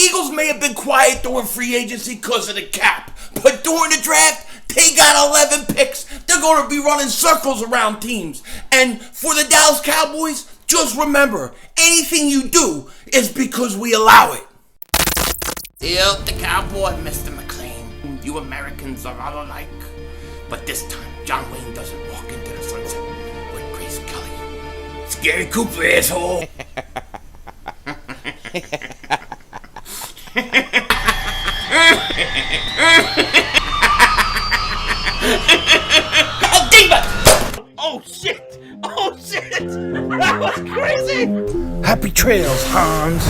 Eagles may have been quiet during free agency because of the cap, but during the draft, they got 11 picks. They're going to be running circles around teams. And for the Dallas Cowboys, just remember, anything you do is because we allow it. Still the Cowboy, Mr. McLean. You Americans are all alike. But this time, John Wayne doesn't walk into the sunset with Grace Kelly. Scary Cooper, asshole. Oh, Dingbat! Oh, shit! Oh, shit! That was crazy! Happy trails, Hans.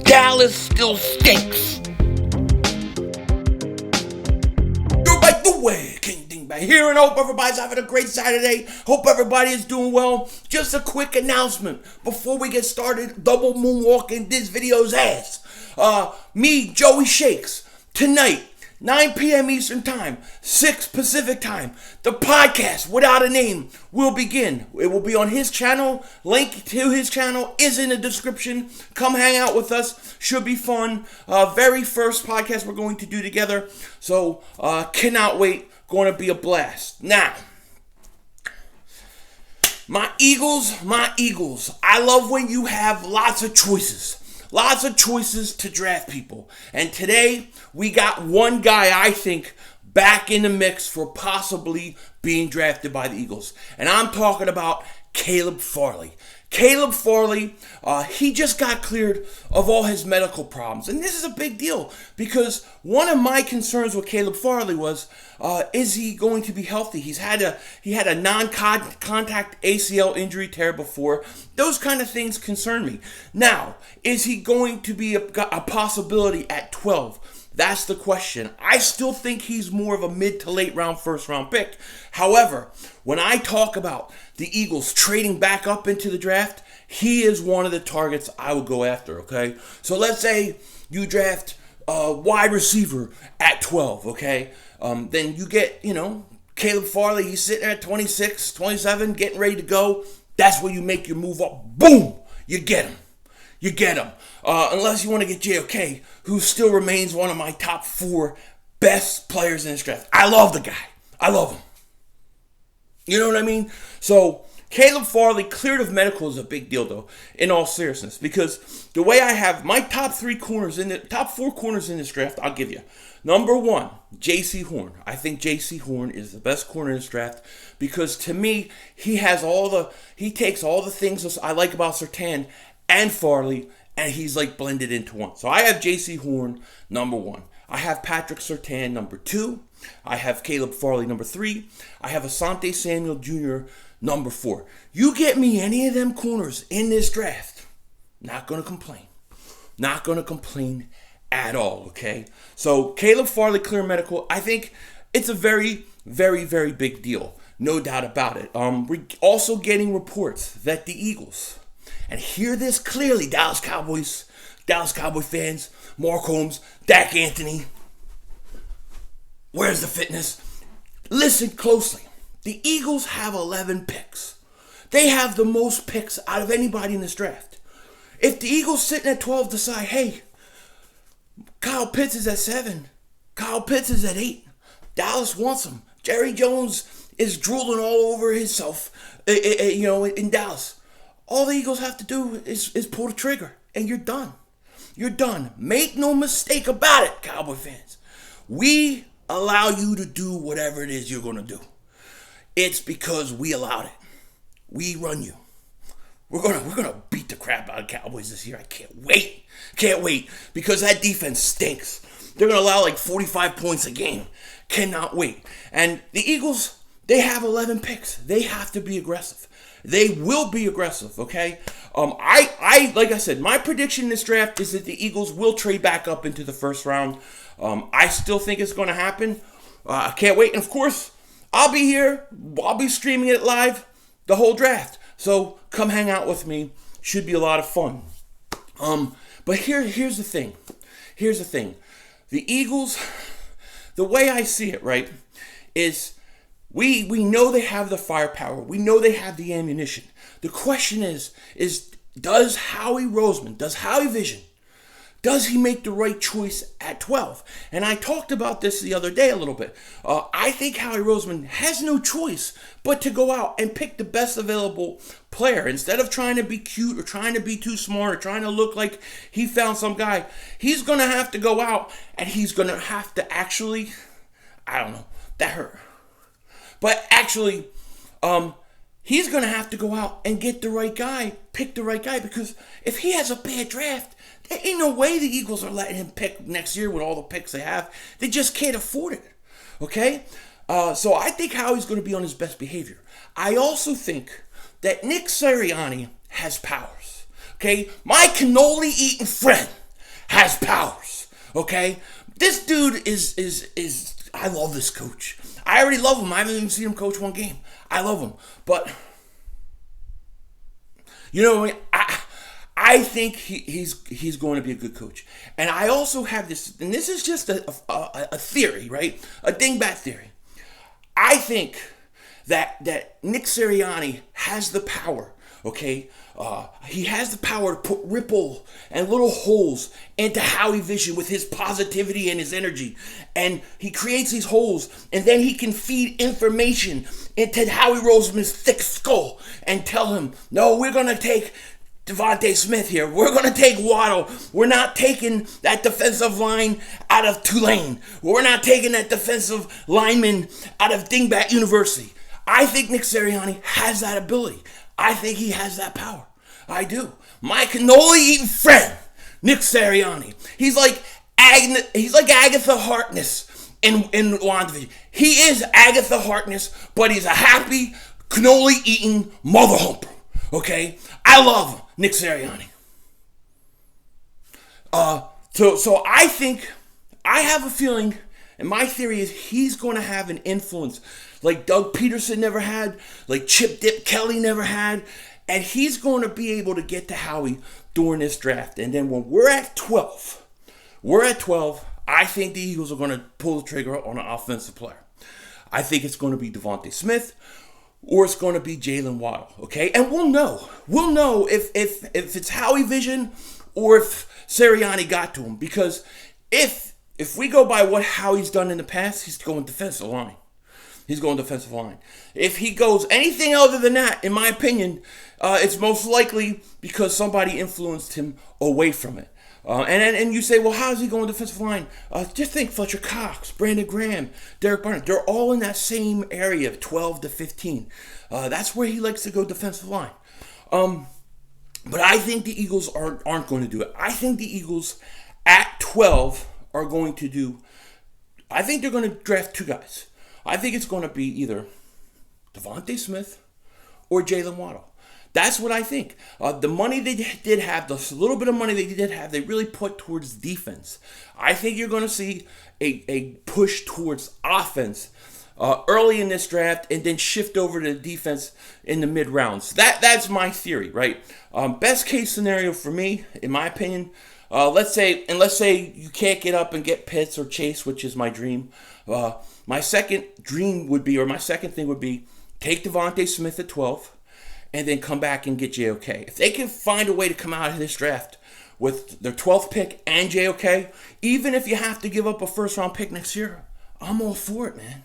Dallas still stinks. You're right the way, King Dingbat here, and hope everybody's having a great Saturday. Hope everybody is doing well. Just a quick announcement before we get started. Double Moonwalking this video's ass. Me, Joeyshakes, tonight, 9 p.m. Eastern Time, 6 Pacific Time, the podcast without a name will begin. It will be on his channel. Link to his channel is in the description. Come hang out with us. Should be fun. Very first podcast we're going to do together. So, cannot wait. Going to be a blast. Now, my Eagles. I love when you have lots of choices. Lots of choices to draft people. And today, we got one guy, I think, back in the mix for possibly being drafted by the Eagles. And I'm talking about Caleb Farley. Caleb Farley, he just got cleared of all his medical problems. And this is a big deal because one of my concerns with Caleb Farley was, is he going to be healthy? He had a non-contact ACL injury tear before. Those kind of things concern me. Now, is he going to be a possibility at 12? That's the question. I still think he's more of a mid to late round, first round pick. However, when I talk about the Eagles trading back up into the draft, he is one of the targets I would go after, okay? So let's say you draft a wide receiver at 12, okay? Then you get, Caleb Farley, he's sitting there at 26, 27, getting ready to go. That's where you make your move up. Boom! You get him. Unless you want to get JOK, who still remains one of my top 4 best players in this draft. I love the guy. I love him. You know what I mean? So, Caleb Farley cleared of medical is a big deal, though, in all seriousness. Because the way I have my top 4 corners in this draft, I'll give you. Number 1, J.C. Horn. I think J.C. Horn is the best corner in this draft because to me, he takes all the things I like about Surtain and Farley, and he's like blended into one. So I have J.C. Horn, number 1. I have Patrick Surtain, number 2. I have Caleb Farley, number 3. I have Asante Samuel Jr., number 4. You get me any of them corners in this draft, not going to complain. Not going to complain at all, okay? So Caleb Farley, clear medical, I think it's a very, very, very big deal. No doubt about it. We're also getting reports that the Eagles, and hear this clearly, Dallas Cowboy fans, Mark Holmes, Dak Anthony. Where's the fitness? Listen closely. The Eagles have 11 picks. They have the most picks out of anybody in this draft. If the Eagles sitting at 12 decide, hey, Kyle Pitts is at 7, Kyle Pitts is at 8, Dallas wants him. Jerry Jones is drooling all over himself, in Dallas. All the Eagles have to do is pull the trigger, and you're done. You're done. Make no mistake about it, Cowboy fans. We allow you to do whatever it is you're going to do. It's because we allowed it. We run you. We're gonna beat the crap out of Cowboys this year. I can't wait. Can't wait. Because that defense stinks. They're going to allow like 45 points a game. Cannot wait. And the Eagles, they have 11 picks. They have to be aggressive. They will be aggressive, okay? I like I said, my prediction in this draft is that the Eagles will trade back up into the first round. I still think it's going to happen. I can't wait. And of course, I'll be here. I'll be streaming it live the whole draft. So come hang out with me. Should be a lot of fun. But here's the thing. Here's the thing. The Eagles, the way I see it, right, is we know they have the firepower. We know they have the ammunition. The question is does Howie Roseman, does Howie Vision, does he make the right choice at 12? And I talked about this the other day a little bit. I think Howie Roseman has no choice but to go out and pick the best available player. Instead of trying to be cute or trying to be too smart or trying to look like he found some guy, he's going to have to go out and he's going to have to actually, I don't know, that hurt. But actually, he's going to have to go out and get the right guy, pick the right guy, because if he has a bad draft, there ain't no way the Eagles are letting him pick next year with all the picks they have. They just can't afford it, okay? So I think Howie's going to be on his best behavior. I also think that Nick Sirianni has powers, okay? My cannoli-eating friend has powers, okay? This dude is I love this coach. I already love him. I haven't even seen him coach one game. I love him. But, you know what I mean? I think he's going to be a good coach. And I also have this, and this is just a theory, right? A dingbat theory. I think that Nick Sirianni has the power, okay? He has the power to put ripple and little holes into Howie Vision with his positivity and his energy. And he creates these holes, and then he can feed information into Howie Roseman's thick skull and tell him, no, we're going to take Devontae Smith here. We're going to take Waddle. We're not taking that defensive line out of Tulane. We're not taking that defensive lineman out of Dingbat University. I think Nick Sirianni has that ability. I think he has that power. I do. My cannoli-eating friend, Nick Sirianni. He's like Agatha Harkness in WandaVision. He is Agatha Harkness, but he's a happy, cannoli-eating mother humper. Okay? I love Nick Sirianni. So I think, I have a feeling, and my theory is he's going to have an influence like Doug Peterson never had, like Chip Dip Kelly never had, and he's going to be able to get to Howie during this draft. And then when we're at 12, I think the Eagles are going to pull the trigger on an offensive player. I think it's going to be Devontae Smith, or it's going to be Jaylen Waddle, okay? And we'll know. We'll know if it's Howie Vision or if Sirianni got to him. Because if we go by what Howie's done in the past, he's going defensive line. He's going defensive line. If he goes anything other than that, in my opinion, it's most likely because somebody influenced him away from it. And you say, well, how is he going defensive line? Just think Fletcher Cox, Brandon Graham, Derek Barnett. They're all in that same area of 12 to 15. That's where he likes to go defensive line. But I think the Eagles aren't going to do it. I think the Eagles at 12 are going to do, I think they're going to draft two guys. I think it's going to be either Devontae Smith or Jaylen Waddle. That's what I think. The money they did have, the little bit of money they did have, they really put towards defense. I think you're going to see a push towards offense early in this draft and then shift over to defense in the mid-rounds. That's my theory, right? Best case scenario for me, in my opinion, let's say you can't get up and get Pitts or Chase, which is my dream. My second thing would be take Devontae Smith at 12. And then come back and get JOK. If they can find a way to come out of this draft with their 12th pick and JOK, even if you have to give up a first-round pick next year, I'm all for it, man.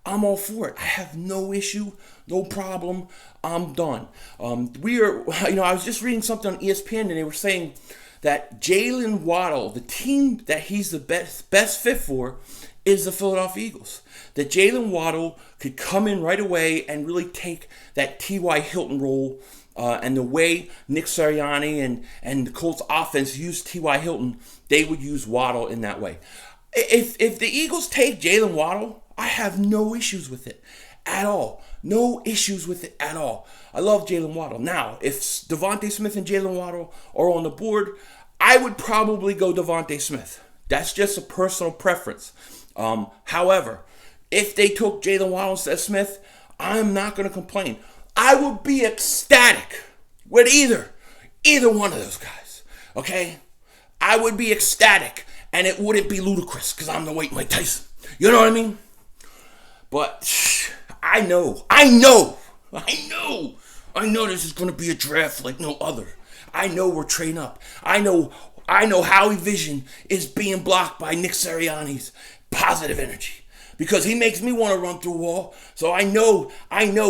I'm all for it. I have no issue, no problem. I'm done. I was just reading something on ESPN, and they were saying that Jaylen Waddle, the team that he's the best fit for, is the Philadelphia Eagles. That Jaylen Waddle could come in right away and really take that T.Y. Hilton role, and the way Nick Sirianni and the Colts offense used T.Y. Hilton, they would use Waddle in that way. If the Eagles take Jaylen Waddle, I have no issues with it at all. No issues with it at all. I love Jaylen Waddle. Now, if Devontae Smith and Jaylen Waddle are on the board, I would probably go Devontae Smith. That's just a personal preference. However, if they took Jaylen Waddle instead of Smith, I'm not going to complain. I would be ecstatic with either one of those guys. Okay? I would be ecstatic, and it wouldn't be ludicrous because I'm the weight Mike Tyson. You know what I mean? But I know this is going to be a draft like no other. I know we're trading up. I know Howie Vision is being blocked by Nick Sirianni's positive energy. Because he makes me want to run through a wall. So I know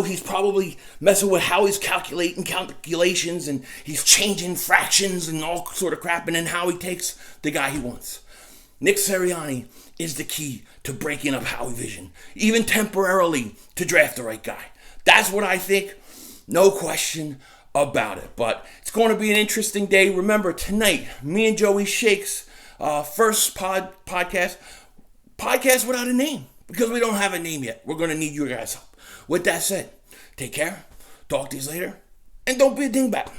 he's probably messing with how he's calculating calculations and he's changing fractions and all sort of crap. And then Howie takes the guy he wants. Nick Sirianni is the key to breaking up Howie Vision, even temporarily, to draft the right guy. That's what I think. No question about it. But it's going to be an interesting day. Remember, tonight, me and Joeyshakes, first podcast without a name. Because we don't have a name yet. We're going to need you guys' help. With that said, take care. Talk to you later. And don't be a dingbat.